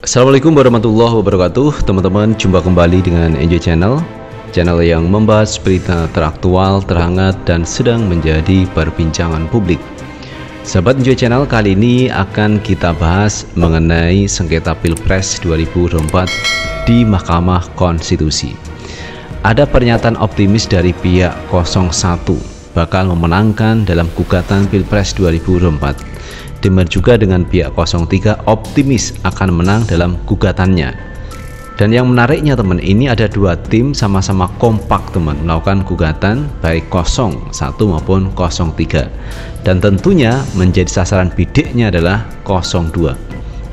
Assalamualaikum warahmatullahi wabarakatuh. Teman-teman, jumpa kembali dengan Enjoy Channel yang membahas berita teraktual, terhangat, dan sedang menjadi perbincangan publik. Sahabat Enjoy Channel, kali ini akan kita bahas mengenai sengketa Pilpres 2024 di Mahkamah Konstitusi. Ada pernyataan optimis dari pihak 01 bakal memenangkan dalam gugatan Pilpres 2024. Demikian juga dengan pihak 03 optimis akan menang dalam gugatannya. Dan yang menariknya teman, ini ada dua tim sama-sama kompak teman melakukan gugatan baik 01 maupun 03. Dan tentunya menjadi sasaran bidiknya adalah 02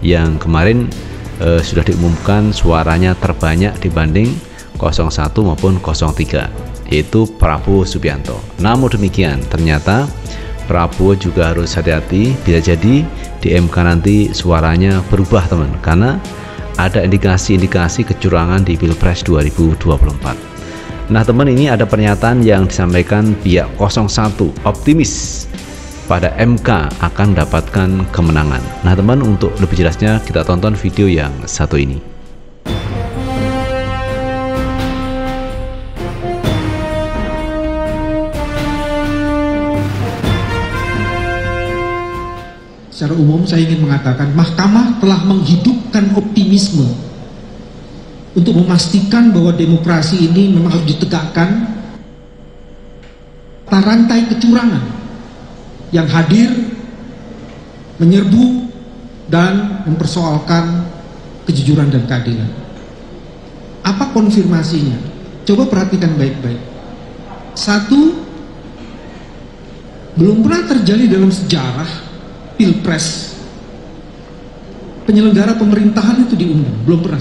yang kemarin sudah diumumkan suaranya terbanyak dibanding 01 maupun 03, yaitu Prabowo Subianto. Namun demikian ternyata Prabowo juga harus hati-hati, bisa jadi di MK nanti suaranya berubah teman, karena ada indikasi-indikasi kecurangan di Pilpres 2024. Nah teman, ini ada pernyataan yang disampaikan pihak 01 optimis pada MK akan mendapatkan kemenangan. Nah teman, untuk lebih jelasnya kita tonton video yang satu ini. Secara umum saya ingin mengatakan Mahkamah telah menghidupkan optimisme untuk memastikan bahwa demokrasi ini memang harus ditegakkan. Rantai kecurangan yang hadir menyerbu dan mempersoalkan kejujuran dan keadilan. Apa konfirmasinya? Coba perhatikan baik-baik. Satu, belum pernah terjadi dalam sejarah Pilpres penyelenggara pemerintahan itu diundang, belum pernah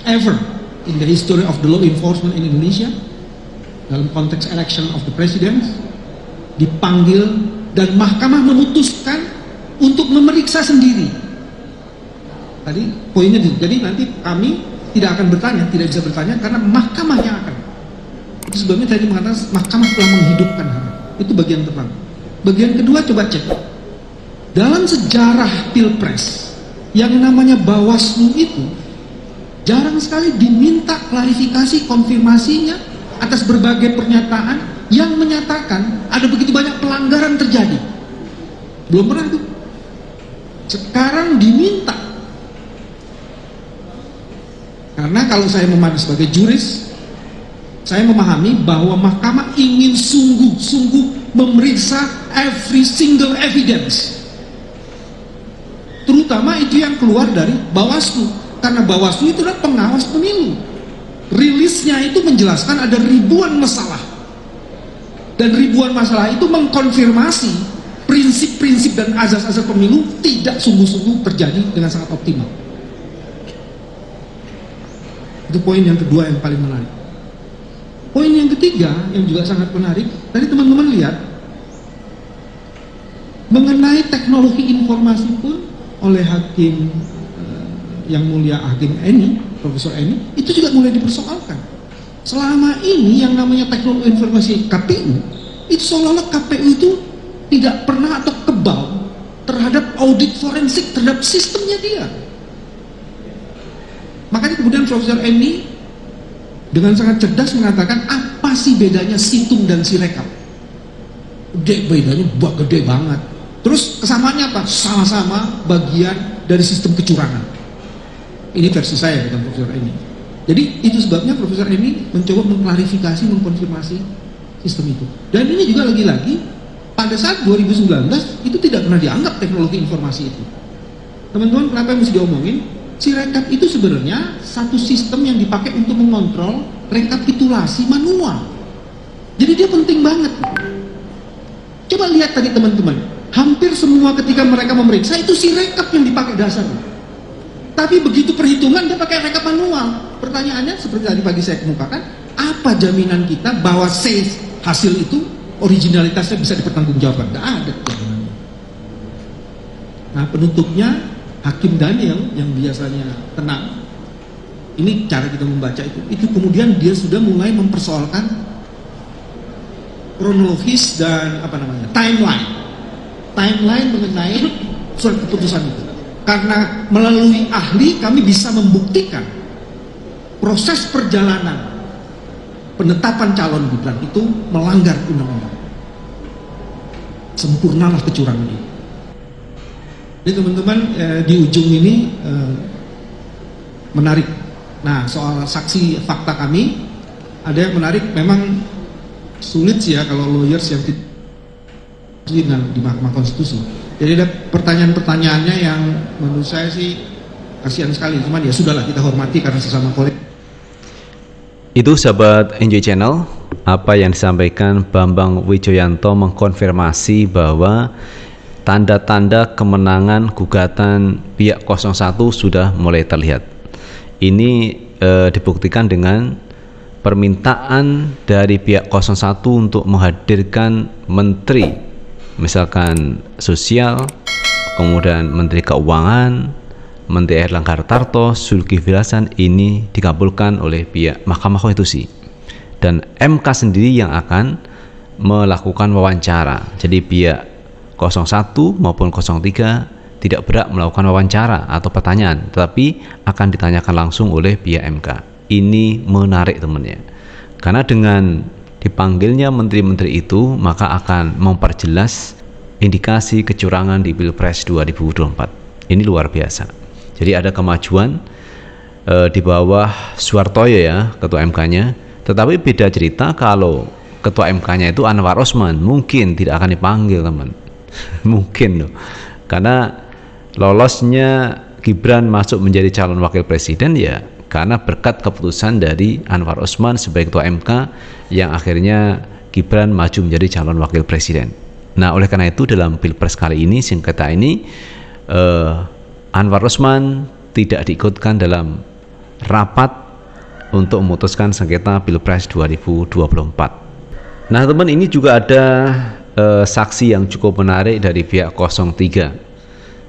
ever in the history of the law enforcement in Indonesia dalam konteks election of the president dipanggil dan mahkamah memutuskan untuk memeriksa sendiri. Tadi poinnya, jadi nanti kami tidak akan bertanya, tidak bisa bertanya karena mahkamah yang akan. Itu sebabnya tadi mengatakan mahkamah telah menghidupkan hal. Itu bagian pertama. Bagian kedua, coba cek. Dalam sejarah Pilpres yang namanya Bawaslu itu jarang sekali diminta klarifikasi konfirmasinya atas berbagai pernyataan yang menyatakan ada begitu banyak pelanggaran terjadi. Belum pernah itu. Sekarang diminta. Karena kalau saya memahami sebagai juris, saya memahami bahwa mahkamah ingin sungguh-sungguh memeriksa every single evidence, terutama itu yang keluar dari Bawaslu, karena Bawaslu itu adalah pengawas pemilu. Rilisnya itu menjelaskan ada ribuan masalah, dan ribuan masalah itu mengkonfirmasi prinsip-prinsip dan azas-azas pemilu tidak sungguh-sungguh terjadi dengan sangat optimal. Itu poin yang kedua yang paling menarik. Poin yang ketiga yang juga sangat menarik, tadi teman-teman lihat mengenai teknologi informasi pun oleh Hakim yang mulia Hakim Eni, Profesor Eni, itu juga mulai dipersoalkan. Selama ini yang namanya teknologi informasi KPU, itu seolah-olah KPU itu tidak pernah atau kebal terhadap audit forensik terhadap sistemnya dia. Makanya kemudian Profesor Eni dengan sangat cerdas mengatakan, apa sih bedanya situng dan sirekap? Bedanya gede banget. Terus kesamaannya apa? Sama-sama bagian dari sistem kecurangan. Ini versi saya, bukan Profesor Eni. Jadi itu sebabnya Profesor Eni mencoba mengklarifikasi, mengkonfirmasi sistem itu. Dan ini juga lagi-lagi pada saat 2019 itu tidak pernah dianggap teknologi informasi itu. Teman-teman, kenapa yang mesti diomongin? Sirekap itu sebenarnya satu sistem yang dipakai untuk mengontrol rekapitulasi manual. Jadi dia penting banget. Coba lihat tadi teman-teman, hampir semua ketika mereka memeriksa itu sirekap yang dipakai dasarnya. Tapi begitu perhitungan dia pakai rekap manual. Pertanyaannya seperti tadi pagi saya kemukakan, apa jaminan kita bahwa hasil itu originalitasnya bisa dipertanggungjawabkan? Tidak ada jaminannya. Nah penutupnya Hakim Daniel yang biasanya tenang, ini cara kita membaca itu kemudian dia sudah mulai mempersoalkan kronologis dan timeline mengenai surat keputusan itu. karena melalui ahli kami bisa membuktikan proses perjalanan penetapan calon Gibran itu melanggar undang-undang. Sempurnalah kecurangan ini. Jadi teman-teman, di ujung ini menarik. Nah, soal saksi fakta kami ada yang menarik. Memang sulit sih ya kalau lawyers yang di Mahkamah Konstitusi. Jadi ada pertanyaan-pertanyaannya yang menurut saya sih kasihan sekali. Cuman ya sudahlah, kita hormati karena sesama kolega. Itu sahabat Enjoy Channel, apa yang disampaikan Bambang Wijoyanto mengkonfirmasi bahwa tanda-tanda kemenangan gugatan pihak 01 sudah mulai terlihat. Ini dibuktikan dengan permintaan dari pihak 01 untuk menghadirkan menteri, misalkan sosial, kemudian menteri keuangan, menteri Erlangga Hartarto, Zulkifli Hasan, ini dikabulkan oleh pihak Mahkamah Konstitusi, dan MK sendiri yang akan melakukan wawancara. Jadi pihak 01 maupun 03 tidak berhak melakukan wawancara atau pertanyaan, tetapi akan ditanyakan langsung oleh pihak MK. Ini menarik temannya, karena dengan dipanggilnya menteri-menteri itu maka akan memperjelas indikasi kecurangan di Pilpres 2024. Ini luar biasa. Jadi ada kemajuan di bawah Suhartoyo ya, ketua MK-nya. Tetapi beda cerita kalau ketua MK-nya itu Anwar Osman, mungkin tidak akan dipanggil teman. Mungkin loh, karena lolosnya Gibran masuk menjadi calon wakil presiden ya karena berkat keputusan dari Anwar Osman sebagai ketua MK yang akhirnya Gibran maju menjadi calon wakil presiden. Nah, oleh karena itu dalam Pilpres kali ini, sengketa ini, Anwar Osman tidak diikutkan dalam rapat untuk memutuskan sengketa Pilpres 2024. Nah teman, ini juga ada saksi yang cukup menarik dari pihak 03.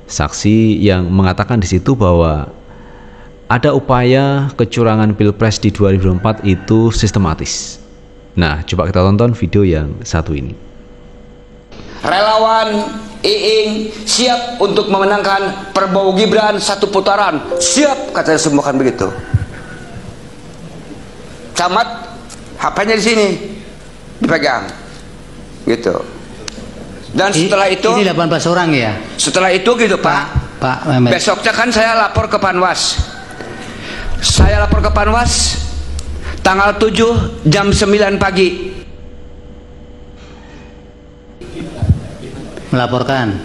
Saksi yang mengatakan di situ bahwa ada upaya kecurangan Pilpres di 2024 itu sistematis. Nah, coba kita tonton video yang satu ini. Relawan Iing siap untuk memenangkan Prabowo Gibran satu putaran. Siap, katanya semua kan begitu. Camat, HP-nya di sini dipegang, gitu. Dan setelah itu ini 18 orang ya. Setelah itu gitu Pak Mehmet. Besoknya kan saya lapor ke Panwas. Saya lapor ke Panwas tanggal 7 jam 9 pagi. Laporkan,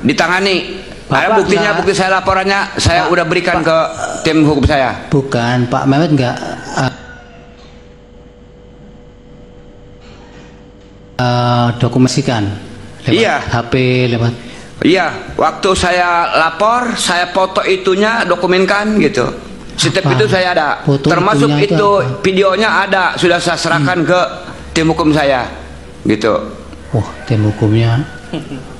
ditangani. Ada buktinya, bukti saya laporannya saya udah berikan ke tim hukum saya. Bukan, Pak Mehmet enggak dokumentasikan lewat iya. HP lewat. Iya, waktu saya lapor, saya foto itunya, dokumenkan gitu. Setiap itu saya ada. Foto termasuk itu videonya ada, sudah saya serahkan ke tim hukum saya, gitu. Wah, tim hukumnya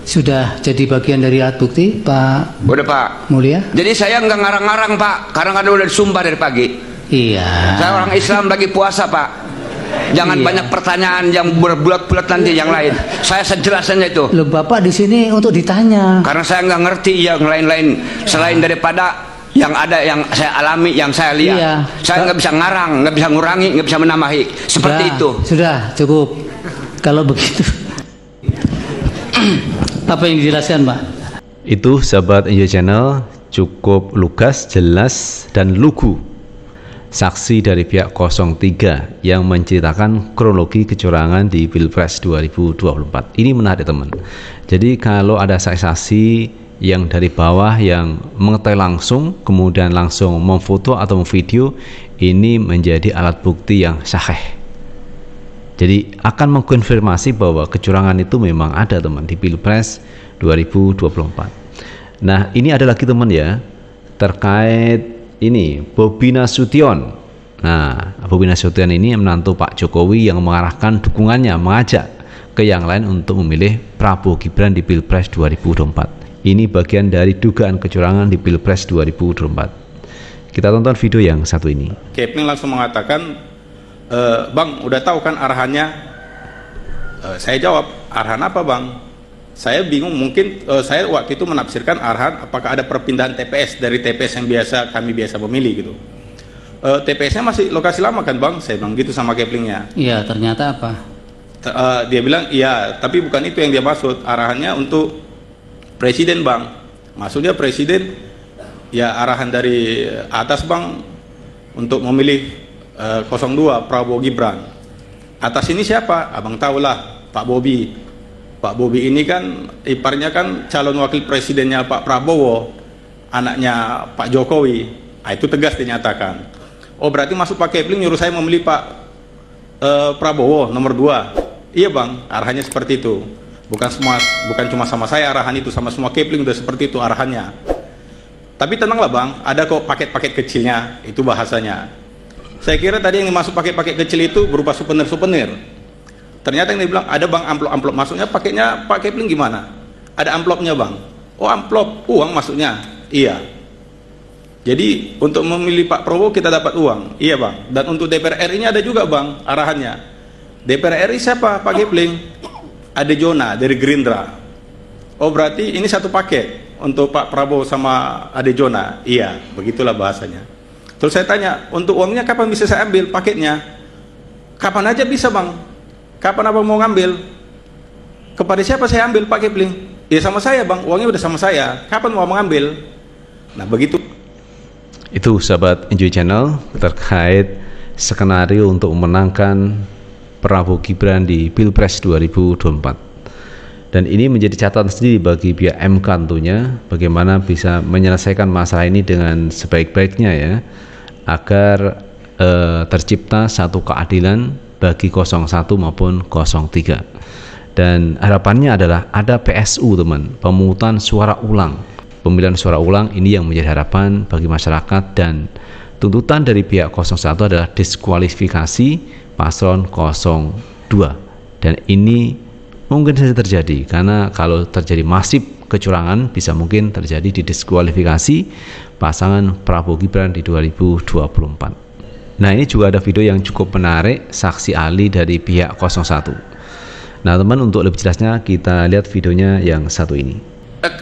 sudah jadi bagian dari alat bukti, Pak. Udah Pak. Mulia. Jadi saya nggak ngarang-ngarang Pak, karena kan udah disumpah dari pagi. Iya. Saya orang Islam lagi puasa Pak. Jangan banyak pertanyaan yang berbulat-bulat nanti yang lain. Saya sejelasnya itu. Loh, Bapak di sini untuk ditanya. Karena saya nggak ngerti yang lain-lain selain daripada yang ada, yang saya alami, yang saya lihat. Iya. Saya nggak bisa ngarang, nggak bisa ngurangi, nggak bisa menambahi. Seperti itu. Sudah cukup. Kalau begitu, apa yang dijelaskan, Pak? Itu sahabat Enjoy Channel, cukup lugas, jelas, dan lugu. Saksi dari pihak 03 yang menceritakan kronologi kecurangan di Pilpres 2024. Ini menarik teman. Jadi kalau ada saksi-saksi yang dari bawah yang mengetahui langsung, kemudian langsung memfoto atau memvideo, ini menjadi alat bukti yang sahih. Jadi akan mengkonfirmasi bahwa kecurangan itu memang ada teman di Pilpres 2024. Nah, ini ada lagi teman ya, terkait ini Bobi Nasution. Nah, Bobi Nasution ini menantu Pak Jokowi yang mengarahkan dukungannya, mengajak ke yang lain untuk memilih Prabowo Gibran di Pilpres 2024. Ini bagian dari dugaan kecurangan di Pilpres 2024. Kita tonton video yang satu ini. Keping langsung mengatakan, Bang, udah tahu kan arahannya? Saya jawab, arahan apa Bang? saya bingung, mungkin saya waktu itu menafsirkan arahan apakah ada perpindahan TPS dari TPS yang kami biasa memilih gitu. TPS-nya masih lokasi lama kan Bang? Saya bilang gitu sama Keplingnya. Iya, ternyata apa? Dia bilang iya, tapi bukan itu yang dia maksud. Arahannya untuk presiden Bang. Maksudnya presiden ya arahan dari atas Bang untuk memilih 02 Prabowo Gibran. Atas ini siapa? Abang tahulah, Pak Bobi. Pak Bobi ini kan iparnya kan calon wakil presidennya Pak Prabowo, anaknya Pak Jokowi. Nah, itu tegas dinyatakan. Oh, berarti masuk Pak Kepling nyuruh saya memilih Pak Prabowo nomor 2. Iya Bang, arahannya seperti itu. Bukan cuma sama saya arahan itu, sama semua Kepling udah seperti itu arahannya. Tapi tenanglah Bang, ada kok paket-paket kecilnya, itu bahasanya. Saya kira tadi yang dimaksud paket-paket kecil itu berupa souvenir-souvenir. Ternyata yang dibilang ada Bang amplop-amplop, maksudnya paketnya Pak Kepling gimana? Ada amplopnya Bang. Oh, amplop uang maksudnya? Iya. Jadi untuk memilih Pak Prabowo kita dapat uang. Iya Bang. Dan untuk DPR RI ini ada juga Bang arahannya. DPR RI siapa? Pak Kepling. Ada Jona dari Gerindra. Oh, berarti ini satu paket untuk Pak Prabowo sama Ade Jona. Iya, begitulah bahasanya. Terus saya tanya, untuk uangnya kapan bisa saya ambil paketnya? Kapan aja bisa Bang. Kapan abang mau ngambil? Kepada siapa saya ambil Pak Kepling? Ya sama saya Bang, uangnya udah sama saya. Kapan mau mengambil? Nah begitu. Itu sahabat Enjoy Channel terkait skenario untuk memenangkan Prabowo Gibran di Pilpres 2024. Dan ini menjadi catatan sendiri bagi pihak MK tentunya, bagaimana bisa menyelesaikan masalah ini dengan sebaik-baiknya ya, agar tercipta satu keadilan bagi 01 maupun 03. Dan harapannya adalah ada PSU teman, pemungutan suara ulang, pemilihan suara ulang. Ini yang menjadi harapan bagi masyarakat, dan tuntutan dari pihak 01 adalah diskualifikasi paslon 02. Dan ini mungkin saja terjadi, karena kalau terjadi masif kecurangan bisa mungkin terjadi didiskualifikasi pasangan Prabowo Gibran di 2024. Nah, ini juga ada video yang cukup menarik, saksi ahli dari pihak 01. Nah teman, untuk lebih jelasnya kita lihat videonya yang satu ini.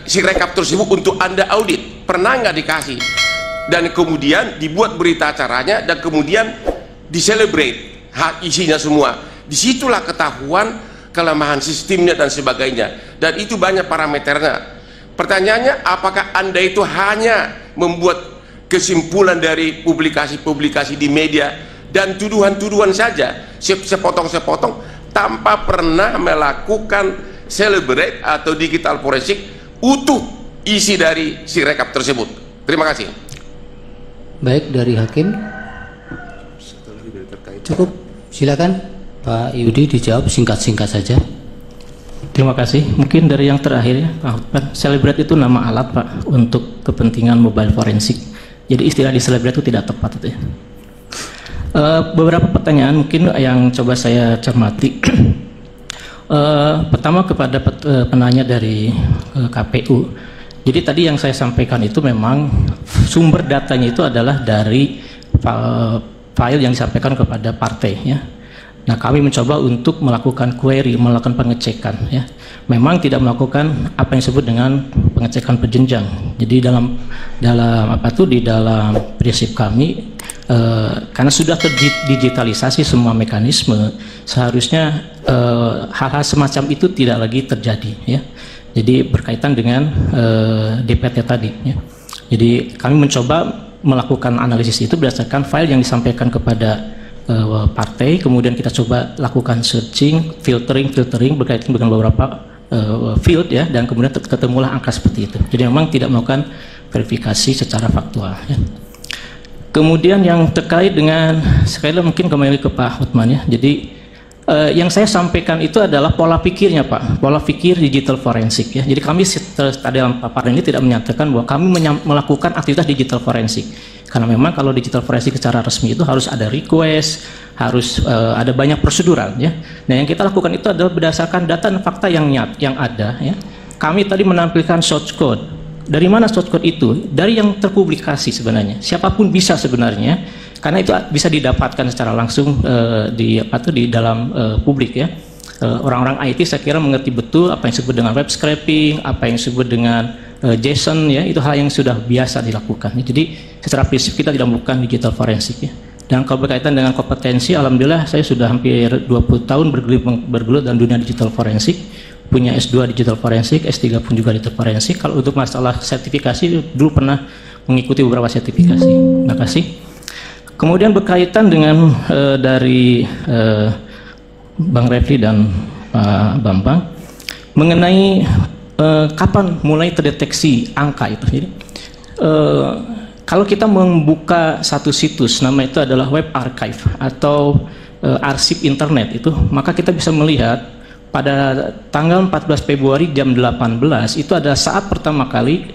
Si rekap tersebut untuk Anda audit, pernah nggak dikasih? Dan kemudian dibuat berita acaranya, dan kemudian diselebrate isinya semua. Disitulah ketahuan kelemahan sistemnya dan sebagainya. Dan itu banyak parameternya. Pertanyaannya, apakah Anda itu hanya membuat kesimpulan dari publikasi-publikasi di media dan tuduhan-tuduhan saja, sepotong-sepotong, tanpa pernah melakukan celebrate atau digital forensik utuh isi dari si rekap tersebut? Terima kasih. Baik, dari Hakim cukup, silakan Pak Yudi dijawab singkat-singkat saja. Terima kasih. Mungkin dari yang terakhir ya Pak Hotman, celebrate itu nama alat Pak untuk kepentingan mobile forensik. Jadi istilah di celebrate itu tidak tepat itu ya. Beberapa pertanyaan mungkin yang coba saya cermati. Pertama kepada penanya dari KPU. Jadi tadi yang saya sampaikan itu memang sumber datanya itu adalah dari file yang disampaikan kepada partai ya. Nah, kami mencoba untuk melakukan query, melakukan pengecekan ya. Memang tidak melakukan apa yang disebut dengan pengecekan berjenjang. Jadi dalam prinsip kami, karena sudah terdigitalisasi semua mekanisme, seharusnya hal-hal semacam itu tidak lagi terjadi ya. Jadi berkaitan dengan DPT tadi ya. Jadi kami mencoba melakukan analisis itu berdasarkan file yang disampaikan kepada partai, kemudian kita coba lakukan searching, filtering berkaitan dengan beberapa field ya, dan kemudian ketemulah angka seperti itu. Jadi memang tidak melakukan verifikasi secara faktual ya. Kemudian yang terkait dengan, sekali lagi mungkin kembali ke Pak Hotman ya. Jadi yang saya sampaikan itu adalah pola pikirnya Pak, pola pikir digital forensik ya. Jadi kami dalam paparan ini tidak menyatakan bahwa kami melakukan aktivitas digital forensik, karena memang kalau digital forensik secara resmi itu harus ada request, harus ada banyak prosedural ya. Nah yang kita lakukan itu adalah berdasarkan data dan fakta yang ada ya. Kami tadi menampilkan source code. Dari mana source code itu? Dari yang terpublikasi sebenarnya. Siapapun bisa sebenarnya, karena itu bisa didapatkan secara langsung di dalam publik ya. orang-orang IT saya kira mengerti betul apa yang disebut dengan web scraping, apa yang disebut dengan JSON, ya, itu hal yang sudah biasa dilakukan. Jadi secara prinsip kita tidak melakukan digital forensik, ya. Dan kalau berkaitan dengan kompetensi, alhamdulillah saya sudah hampir 20 tahun bergelut dalam dunia digital forensik, punya S2 digital forensik, S3 pun juga digital forensik. Kalau untuk masalah sertifikasi, dulu pernah mengikuti beberapa sertifikasi. Terima kasih. Kemudian berkaitan dengan dari Bang Refli dan Pak Bambang mengenai kapan mulai terdeteksi angka itu. Jadi kalau kita membuka satu situs, nama itu adalah web archive atau arsip internet itu, maka kita bisa melihat pada tanggal 14 Februari jam 18 itu ada saat pertama kali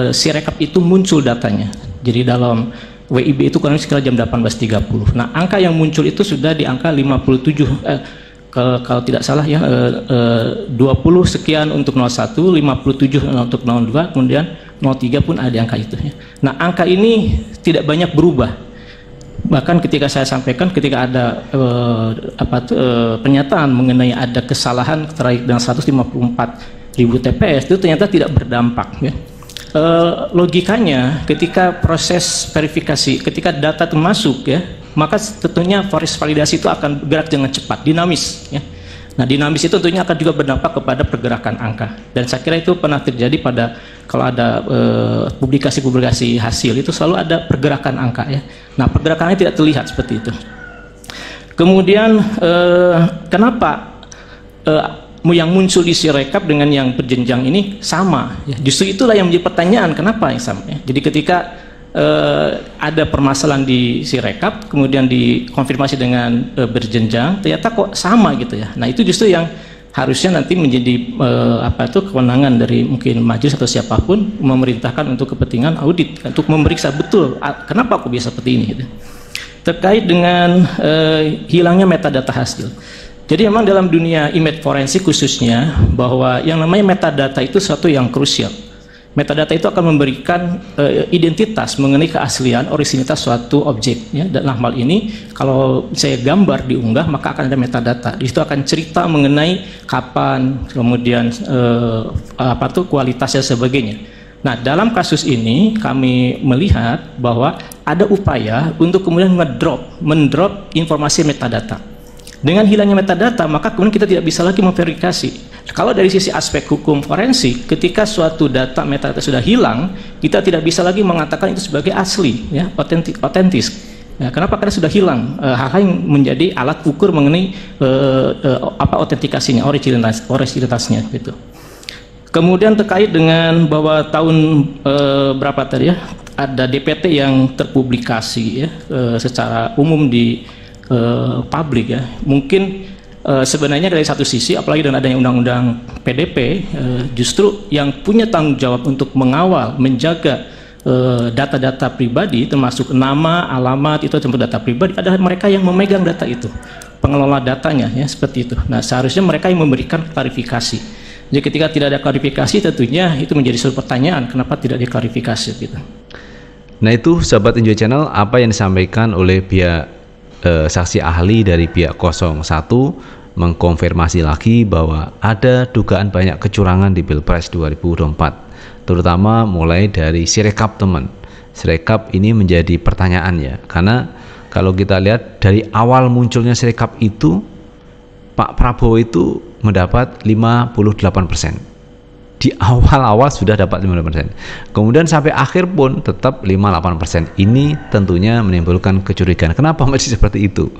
Sirekap itu muncul datanya. Jadi dalam WIB itu kurang lebih sekitar jam 18.30. Nah, angka yang muncul itu sudah di angka 57 kalau tidak salah ya, 20 sekian untuk 01, 57 untuk 02, kemudian 03 pun ada di angka itu, ya. Nah, angka ini tidak banyak berubah. Bahkan ketika saya sampaikan, ketika ada pernyataan mengenai ada kesalahan terkait dengan 154.000 TPS, itu ternyata tidak berdampak, ya. Logikanya ketika proses verifikasi, ketika data itu masuk, ya, maka tentunya proses validasi itu akan bergerak dengan cepat, dinamis, ya. Nah, dinamis itu tentunya akan juga berdampak kepada pergerakan angka, dan saya kira itu pernah terjadi pada kalau ada publikasi-publikasi hasil itu selalu ada pergerakan angka, ya. Nah, pergerakannya tidak terlihat seperti itu. Kemudian kenapa yang muncul di Sirekap dengan yang berjenjang ini sama, ya? Justru itulah yang menjadi pertanyaan, kenapa yang sama, ya? Jadi ketika ada permasalahan di Sirekap kemudian dikonfirmasi dengan berjenjang, ternyata kok sama gitu, ya. Nah, itu justru yang harusnya nanti menjadi kewenangan dari mungkin majelis atau siapapun memerintahkan untuk kepentingan audit untuk memeriksa betul kenapa kok bisa seperti ini, gitu. Terkait dengan hilangnya metadata hasil. Jadi memang dalam dunia image forensik khususnya, bahwa yang namanya metadata itu sesuatu yang krusial. Metadata itu akan memberikan identitas mengenai keaslian, originalitas suatu objek, ya. Dan hal ini kalau saya gambar diunggah, maka akan ada metadata. Di situ akan cerita mengenai kapan, kemudian kualitasnya sebagainya. Nah, dalam kasus ini kami melihat bahwa ada upaya untuk kemudian mendrop informasi metadata. Dengan hilangnya metadata, maka kemudian kita tidak bisa lagi memverifikasi. Kalau dari sisi aspek hukum forensik, ketika suatu data metadata sudah hilang, kita tidak bisa lagi mengatakan itu sebagai asli, ya, otentis. Ya, kenapa? Karena sudah hilang hal-hal yang menjadi alat ukur mengenai autentikasinya, originalitasnya, gitu. Kemudian terkait dengan bahwa tahun berapa tadi, ya, ada DPT yang terpublikasi, ya, secara umum di publik, ya. Mungkin sebenarnya dari satu sisi, apalagi dengan adanya undang-undang PDP, justru yang punya tanggung jawab untuk mengawal, menjaga data-data pribadi, termasuk nama, alamat, itu termasuk data pribadi, adalah mereka yang memegang data itu, pengelola datanya, ya, seperti itu. Nah, seharusnya mereka yang memberikan klarifikasi. Jadi ketika tidak ada klarifikasi, tentunya itu menjadi suatu pertanyaan, kenapa tidak diklarifikasi, gitu. Nah, itu sahabat Enjoy Channel, apa yang disampaikan oleh pihak saksi ahli dari pihak 01 mengkonfirmasi lagi bahwa ada dugaan banyak kecurangan di Pilpres 2024, terutama mulai dari Sirekap, teman. Sirekap ini menjadi pertanyaan, ya, karena kalau kita lihat dari awal munculnya Sirekap itu, Pak Prabowo itu mendapat 58%. Di awal-awal sudah dapat 58%. Kemudian sampai akhir pun tetap 58%. Ini tentunya menimbulkan kecurigaan. Kenapa masih seperti itu?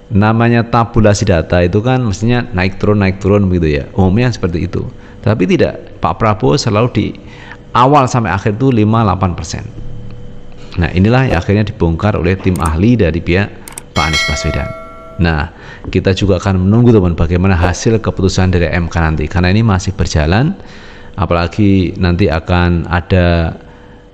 Namanya tabulasi data itu kan mestinya naik turun begitu, ya. Umumnya seperti itu. Tapi tidak. Pak Prabowo selalu di awal sampai akhir itu 58%. Nah, inilah yang akhirnya dibongkar oleh tim ahli dari pihak Pak Anies Baswedan. Nah, kita juga akan menunggu, teman, bagaimana hasil keputusan dari MK nanti, karena ini masih berjalan. Apalagi nanti akan ada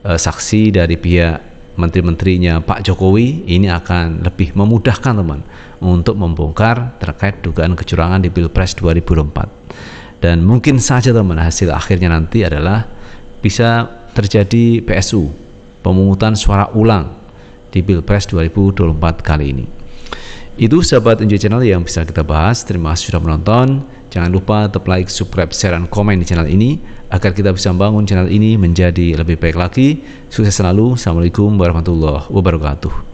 saksi dari pihak menteri-menterinya Pak Jokowi. Ini akan lebih memudahkan, teman, untuk membongkar terkait dugaan kecurangan di Pilpres 2024. Dan mungkin saja, teman, hasil akhirnya nanti adalah bisa terjadi PSU, pemungutan suara ulang di Pilpres 2024 kali ini. Itu sahabat Enjoy Channel yang bisa kita bahas. Terima kasih sudah menonton. Jangan lupa tetap like, subscribe, share, dan komen di channel ini agar kita bisa membangun channel ini menjadi lebih baik lagi. Sukses selalu. Assalamualaikum warahmatullahi wabarakatuh.